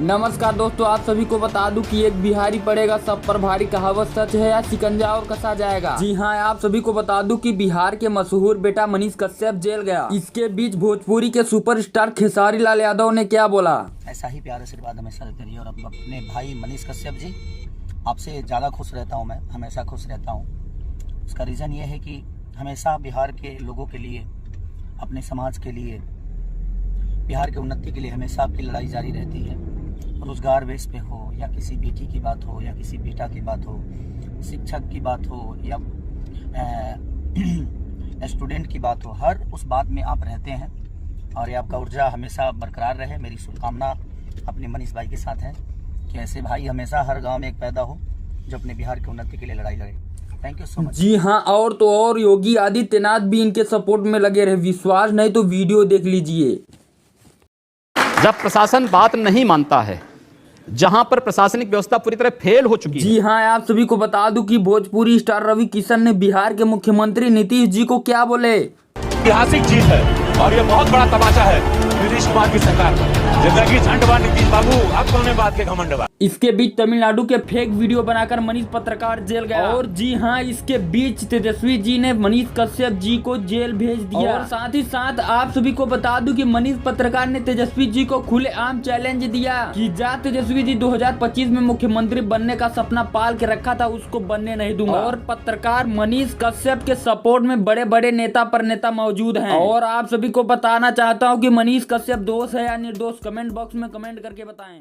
नमस्कार दोस्तों, आप सभी को बता दूं कि एक बिहारी पड़ेगा सब पर भारी, कहावत सच है या शिकंजा और कसा जाएगा। जी हाँ, आप सभी को बता दूं कि बिहार के मशहूर बेटा मनीष कश्यप जेल गया। इसके बीच भोजपुरी के सुपरस्टार खेसारी लाल यादव ने क्या बोला। ऐसा ही प्यार आशीर्वाद हमेशा करिए और अपने भाई मनीष कश्यप जी, आपसे ज़्यादा खुश रहता हूँ। मैं हमेशा खुश रहता हूँ। इसका रीज़न ये है कि हमेशा बिहार के लोगों के लिए, अपने समाज के लिए, बिहार की उन्नति के लिए हमेशा आपकी लड़ाई जारी रहती है। रोजगार बेस पे हो या किसी बेटी की बात हो या किसी बेटा की बात हो, शिक्षक की बात हो या स्टूडेंट की बात हो, हर उस बात में आप रहते हैं और ये आपका ऊर्जा हमेशा बरकरार रहे। मेरी शुभकामना अपने मनीष भाई के साथ है कि ऐसे भाई हमेशा हर गांव में एक पैदा हो जो अपने बिहार की उन्नति के लिए लड़ाई लड़े। Thank you so much. जी हाँ, और तो और योगी आदित्यनाथ भी इनके सपोर्ट में लगे रहे। विश्वास नहीं तो वीडियो देख लीजिए। जब प्रशासन बात नहीं मानता है, जहां पर प्रशासनिक व्यवस्था पूरी तरह फेल हो चुकी है। जी हाँ, आप सभी को बता दूं कि भोजपुरी स्टार रवि किशन ने बिहार के मुख्यमंत्री नीतीश जी को क्या बोले। ऐतिहासिक जीत है और ये बहुत बड़ा तमाचा है नीतीश कुमार की सरकार का। जिंदगी झंडवा नीतीश बाबू, अब कौन बात के घमंड। इसके बीच तमिलनाडु के फेक वीडियो बनाकर मनीष पत्रकार जेल गया। और जी हाँ, इसके बीच तेजस्वी जी ने मनीष कश्यप जी को जेल भेज दिया। और साथ ही साथ आप सभी को बता दूं कि मनीष पत्रकार ने तेजस्वी जी को खुलेआम चैलेंज दिया कि जा तेजस्वी जी 2025 में मुख्यमंत्री बनने का सपना पाल के रखा था, उसको बनने नहीं दूंगा। और पत्रकार मनीष कश्यप के सपोर्ट में बड़े बड़े नेता पर नेता मौजूद हैं। और आप सभी को बताना चाहता हूँ कि मनीष कश्यप दोष है या निर्दोष, कमेंट बॉक्स में कमेंट करके बताएं।